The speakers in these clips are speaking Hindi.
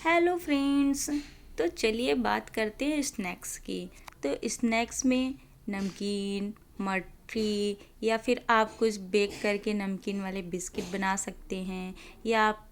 Hello friends. तो चलिए बात करते हैं स्नैक्स की। तो स्नैक्स में नमकीन, मठरी या फिर आप कुछ बेक करके नमकीन वाले बिस्किट बना सकते हैं, या आप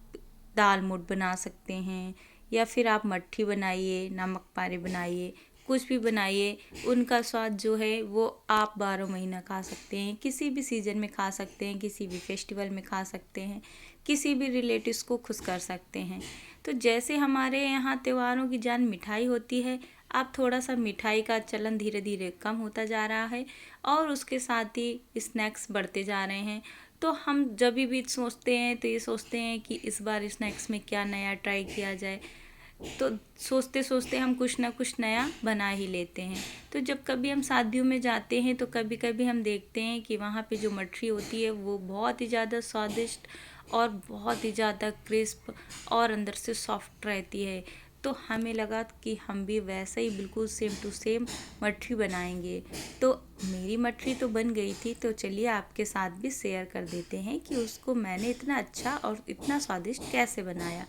दाल मोठ बना सकते हैं, या फिर आप मट्ठी बनाइए, नमक पारे बनाइए, कुछ भी बनाइए। उनका स्वाद जो है वो आप 12 महीना खा सकते हैं, किसी भी सीज़न में खा सकते हैं, किसी भी फेस्टिवल में खा सकते हैं, किसी भी रिलेटिव्स को खुश कर सकते हैं। तो जैसे हमारे यहाँ त्योहारों की जान मिठाई होती है, अब थोड़ा सा मिठाई का चलन धीरे धीरे कम होता जा रहा है और उसके साथ ही स्नैक्स बढ़ते जा रहे हैं। तो हम जब भी सोचते हैं तो ये सोचते हैं कि इस बार स्नैक्स में क्या नया ट्राई किया जाए। तो सोचते सोचते हम कुछ ना कुछ नया बना ही लेते हैं। तो जब कभी हम शादियों में जाते हैं तो कभी कभी हम देखते हैं कि वहाँ पे जो मठरी होती है वो बहुत ही ज़्यादा स्वादिष्ट और बहुत ही ज़्यादा क्रिस्प और अंदर से सॉफ्ट रहती है। तो हमें लगा कि हम भी वैसे ही बिल्कुल सेम टू सेम मठरी बनाएंगे। तो मेरी मठरी तो बन गई थी, तो चलिए आपके साथ भी शेयर कर देते हैं कि उसको मैंने इतना अच्छा और इतना स्वादिष्ट कैसे बनाया।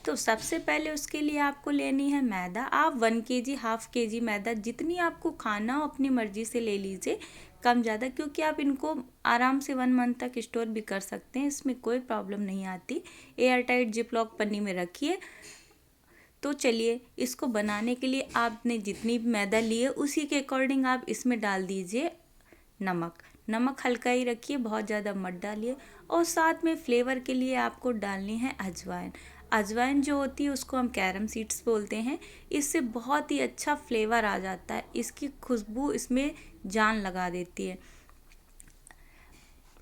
तो सबसे पहले उसके लिए आपको लेनी है मैदा। आप 1 kg, ½ kg मैदा, जितनी आपको खाना हो अपनी मर्जी से ले लीजिए, कम ज़्यादा, क्योंकि आप इनको आराम से 1 मंथ तक स्टोर भी कर सकते हैं, इसमें कोई प्रॉब्लम नहीं आती। एयर टाइट जिप-लॉक पन्नी में रखिए। तो चलिए इसको बनाने के लिए आपने जितनी मैदा ली है उसी के अकॉर्डिंग आप इसमें डाल दीजिए नमक। नमक हल्का ही रखिए, बहुत ज़्यादा मत डालिए। और साथ में फ्लेवर के लिए आपको डालनी है अजवाइन। अजवाइन जो होती है उसको हम कैरम सीड्स बोलते हैं। इससे बहुत ही अच्छा फ्लेवर आ जाता है, इसकी खुशबू इसमें जान लगा देती है।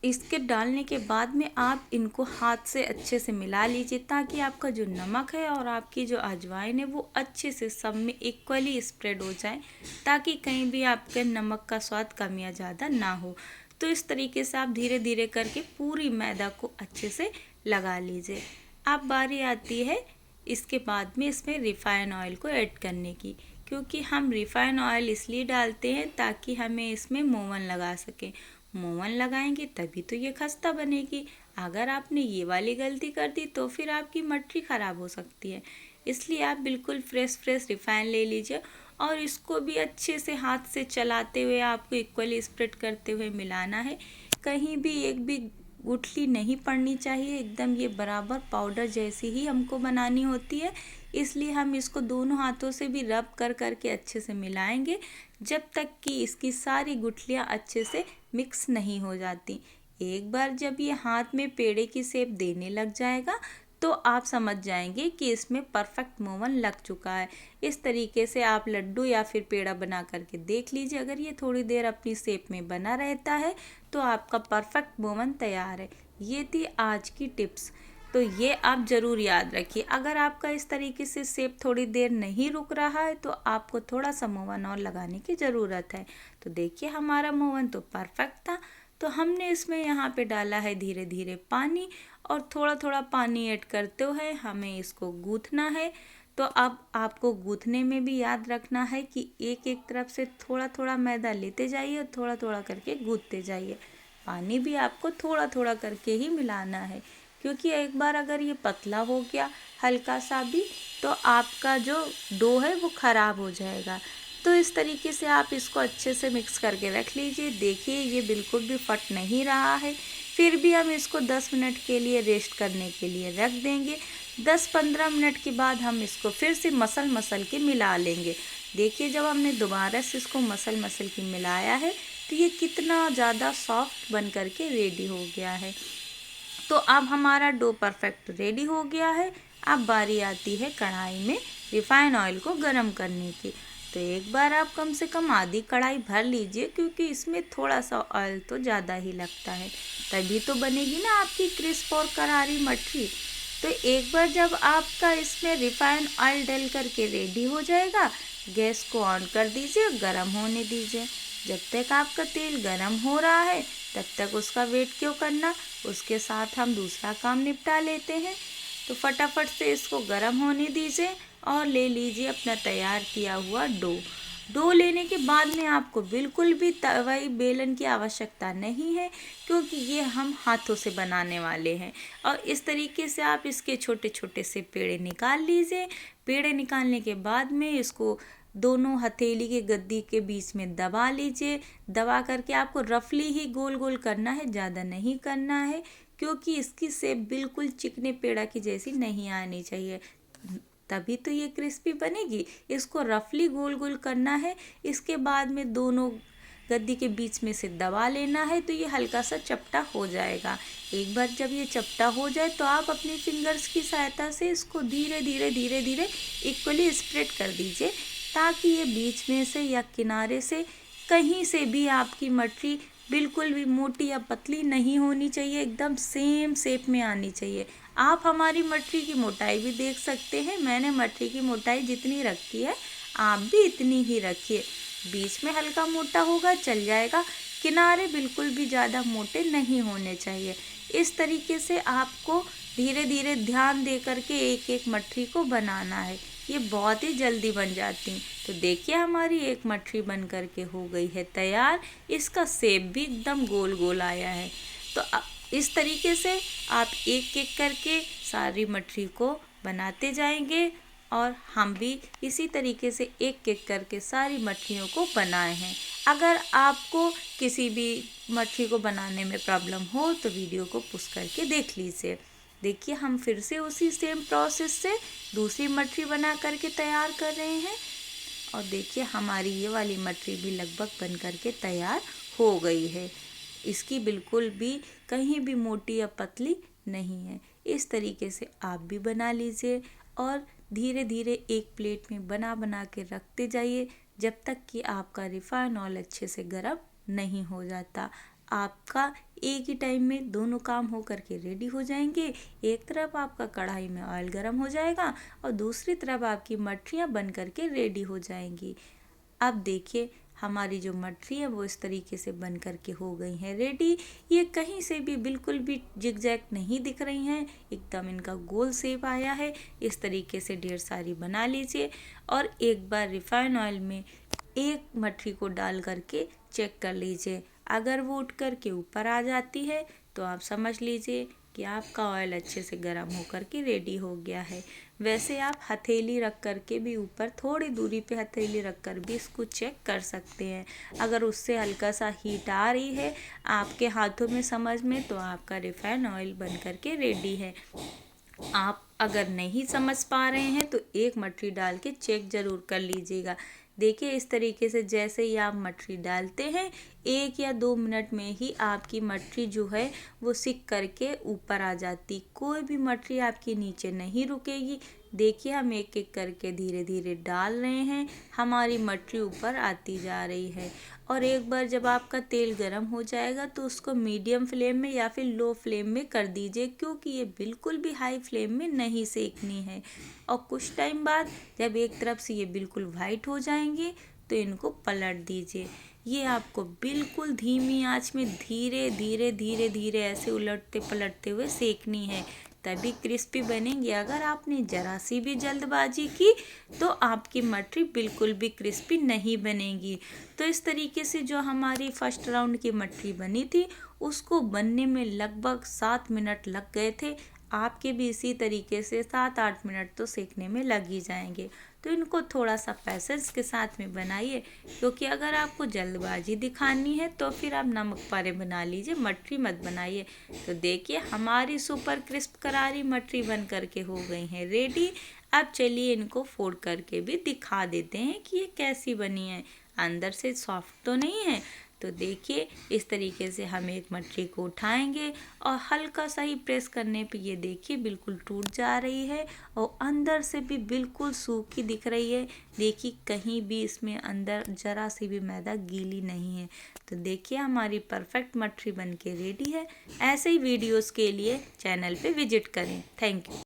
इसके डालने के बाद में आप इनको हाथ से अच्छे से मिला लीजिए, ताकि आपका जो नमक है और आपकी जो अजवाइन है वो अच्छे से सब में इक्वली स्प्रेड हो जाए, ताकि कहीं भी आपके नमक का स्वाद कम या ज़्यादा ना हो। तो इस तरीके से आप धीरे धीरे करके पूरी मैदा को अच्छे से लगा लीजिए। अब बारी आती है इसके बाद में इसमें रिफ़ाइन ऑयल को ऐड करने की, क्योंकि हम रिफ़ाइन ऑयल इसलिए डालते हैं ताकि हमें इसमें मोवन लगा सकें। मोवन लगाएंगे तभी तो ये खस्ता बनेगी। अगर आपने ये वाली गलती कर दी तो फिर आपकी मटरी ख़राब हो सकती है। इसलिए आप बिल्कुल फ्रेश रिफ़ाइन ले लीजिए और इसको भी अच्छे से हाथ से चलाते हुए आपको इक्वली स्प्रेड करते हुए मिलाना है। कहीं भी एक भी गुठली नहीं पड़नी चाहिए, एकदम ये बराबर पाउडर जैसी ही हमको बनानी होती है। इसलिए हम इसको दोनों हाथों से भी रब कर करके अच्छे से मिलाएंगे, जब तक कि इसकी सारी गुठलियाँ अच्छे से मिक्स नहीं हो जाती। एक बार जब ये हाथ में पेड़े की शेप देने लग जाएगा तो आप समझ जाएंगे कि इसमें परफेक्ट मोवन लग चुका है। इस तरीके से आप लड्डू या फिर पेड़ा बना करके देख लीजिए। अगर ये थोड़ी देर अपनी शेप में बना रहता है तो आपका परफेक्ट मोवन तैयार है। ये थी आज की टिप्स, तो ये आप ज़रूर याद रखिए। अगर आपका इस तरीके से शेप थोड़ी देर नहीं रुक रहा है तो आपको थोड़ा सा मोवन और लगाने की ज़रूरत है। तो देखिए हमारा मोवन तो परफेक्ट था। तो हमने इसमें यहाँ पे डाला है धीरे धीरे पानी, और थोड़ा थोड़ा पानी ऐड करते हुए हमें इसको गूँथना है। तो अब आपको गूँथने में भी याद रखना है कि एक एक तरफ से थोड़ा थोड़ा मैदा लेते जाइए और थोड़ा थोड़ा करके गूँथते जाइए। पानी भी आपको थोड़ा थोड़ा करके ही मिलाना है, क्योंकि एक बार अगर ये पतला हो गया हल्का सा भी तो आपका जो डो है वो ख़राब हो जाएगा। तो इस तरीके से आप इसको अच्छे से मिक्स करके रख लीजिए। देखिए ये बिल्कुल भी फट नहीं रहा है। फिर भी हम इसको 10 मिनट के लिए रेस्ट करने के लिए रख देंगे। 10-15 मिनट के बाद हम इसको फिर से मसल के मिला लेंगे। देखिए जब हमने दोबारा से इसको मसल के मिलाया है तो ये कितना ज़्यादा सॉफ्ट बन करके रेडी हो गया है। तो अब हमारा डो परफेक्ट रेडी हो गया है। अब बारी आती है कढ़ाई में रिफाइन ऑयल को गरम करने की। तो एक बार आप कम से कम आधी कढ़ाई भर लीजिए, क्योंकि इसमें थोड़ा सा ऑयल तो ज़्यादा ही लगता है, तभी तो बनेगी ना आपकी क्रिस्प और करारी मठरी। तो एक बार जब आपका इसमें रिफाइन ऑयल डल करके रेडी हो जाएगा, गैस को ऑन कर दीजिए, गरम होने दीजिए। जब तक आपका तेल गरम हो रहा है तब तक उसका वेट क्यों करना, उसके साथ हम दूसरा काम निपटा लेते हैं। तो फटाफट से इसको गरम होने दीजिए और ले लीजिए अपना तैयार किया हुआ डो। डो लेने के बाद में आपको बिल्कुल भी तवाई बेलन की आवश्यकता नहीं है, क्योंकि ये हम हाथों से बनाने वाले हैं। और इस तरीके से आप इसके छोटे छोटे से पेड़े निकाल लीजिए। पेड़े निकालने के बाद में इसको दोनों हथेली के गद्दी के बीच में दबा लीजिए। दबा करके आपको रफली ही गोल गोल करना है, ज़्यादा नहीं करना है, क्योंकि इसकी शेप बिल्कुल चिकने पेड़ा की जैसी नहीं आनी चाहिए, तभी तो ये क्रिस्पी बनेगी। इसको रफली गोल गोल करना है। इसके बाद में दोनों गद्दी के बीच में से दबा लेना है, तो ये हल्का सा चपटा हो जाएगा। एक बार जब ये चपटा हो जाए तो आप अपनी फिंगर्स की सहायता से इसको धीरे धीरे धीरे धीरे इक्वली स्प्रेड कर दीजिए, ताकि ये बीच में से या किनारे से कहीं से भी आपकी मटरी बिल्कुल भी मोटी या पतली नहीं होनी चाहिए, एकदम सेम शेप में आनी चाहिए। आप हमारी मटरी की मोटाई भी देख सकते हैं। मैंने मटरी की मोटाई जितनी रखी है, आप भी इतनी ही रखिए। बीच में हल्का मोटा होगा चल जाएगा, किनारे बिल्कुल भी ज़्यादा मोटे नहीं होने चाहिए। इस तरीके से आपको धीरे धीरे ध्यान दे करके एक एक मटरी को बनाना है। ये बहुत ही जल्दी बन जाती हैं। तो देखिए हमारी एक मटरी बन करके हो गई है तैयार। इसका शेप भी एकदम गोल गोल आया है। तो इस तरीके से आप एक एक करके सारी मटरी को बनाते जाएंगे, और हम भी इसी तरीके से एक एक करके सारी मटरियों को बनाए हैं। अगर आपको किसी भी मटरी को बनाने में प्रॉब्लम हो तो वीडियो को पॉज करके देख लीजिए। देखिए हम फिर से उसी सेम प्रोसेस से दूसरी मटरी बना करके तैयार कर रहे हैं। और देखिए हमारी ये वाली मटरी भी लगभग बन करके तैयार हो गई है। इसकी बिल्कुल भी कहीं भी मोटी या पतली नहीं है। इस तरीके से आप भी बना लीजिए, और धीरे धीरे एक प्लेट में बना बना के रखते जाइए, जब तक कि आपका रिफाइन ऑयल अच्छे से गर्म नहीं हो जाता। आपका एक ही टाइम में दोनों काम हो करके रेडी हो जाएंगे। एक तरफ आपका कढ़ाई में ऑयल गर्म हो जाएगा, और दूसरी तरफ आपकी मटरियाँ बन करके रेडी हो जाएंगी। अब देखिए हमारी जो मटरी है वो इस तरीके से बन करके हो गई हैं रेडी। ये कहीं से भी बिल्कुल भी जिगजैग नहीं दिख रही हैं, एकदम इनका गोल शेप आया है। इस तरीके से ढेर सारी बना लीजिए, और एक बार रिफाइन ऑयल में एक मटरी को डाल करके चेक कर लीजिए। अगर वो उठ करके ऊपर आ जाती है तो आप समझ लीजिए कि आपका ऑयल अच्छे से गर्म होकर के रेडी हो गया है। वैसे आप हथेली रख कर के भी ऊपर थोड़ी दूरी पे हथेली रख कर भी इसको चेक कर सकते हैं। अगर उससे हल्का सा हीट आ रही है आपके हाथों में समझ में, तो आपका रिफाइन ऑयल बन कर के रेडी है। आप अगर नहीं समझ पा रहे हैं तो एक मटरी डाल के चेक ज़रूर कर लीजिएगा। देखिए इस तरीके से जैसे ही आप मटरी डालते हैं 1 या 2 मिनट में ही आपकी मटरी जो है वो सिक करके ऊपर आ जाती। कोई भी मटरी आपकी नीचे नहीं रुकेगी। देखिए हम एक एक करके धीरे धीरे डाल रहे हैं, हमारी मटरी ऊपर आती जा रही है। और एक बार जब आपका तेल गर्म हो जाएगा तो उसको मीडियम फ्लेम में या फिर लो फ्लेम में कर दीजिए, क्योंकि ये बिल्कुल भी हाई फ्लेम में नहीं सेकनी है। और कुछ टाइम बाद जब एक तरफ से ये बिल्कुल वाइट हो जाएंगे तो इनको पलट दीजिए। ये आपको बिल्कुल धीमी आंच में धीरे धीरे धीरे धीरे ऐसे उलटते पलटते हुए सेकनी है, तभी क्रिस्पी बनेंगी। अगर आपने ज़रा सी भी जल्दबाजी की तो आपकी मटरी बिल्कुल भी क्रिस्पी नहीं बनेगी। तो इस तरीके से जो हमारी फर्स्ट राउंड की मटरी बनी थी उसको बनने में लगभग 7 मिनट लग गए थे। आपके भी इसी तरीके से 7-8 मिनट तो सेकने में लग ही जाएंगे। तो इनको थोड़ा सा पैसेंस के साथ में बनाइए, क्योंकि अगर आपको जल्दबाजी दिखानी है तो फिर आप नमक पारे बना लीजिए, मटरी मत बनाइए। तो देखिए हमारी सुपर क्रिस्प करारी मटरी बन करके हो गई हैं रेडी। अब चलिए इनको फोड़ करके भी दिखा देते हैं कि ये कैसी बनी है। अंदर से सॉफ्ट तो नहीं है। तो देखिए इस तरीके से हम एक मटरी को उठाएंगे और हल्का सा ही प्रेस करने पे ये देखिए बिल्कुल टूट जा रही है, और अंदर से भी बिल्कुल सूखी दिख रही है। देखिए कहीं भी इसमें अंदर जरा सी भी मैदा गीली नहीं है। तो देखिए हमारी परफेक्ट मटरी बन के रेडी है। ऐसे ही वीडियोस के लिए चैनल पे विजिट करें। Thank you.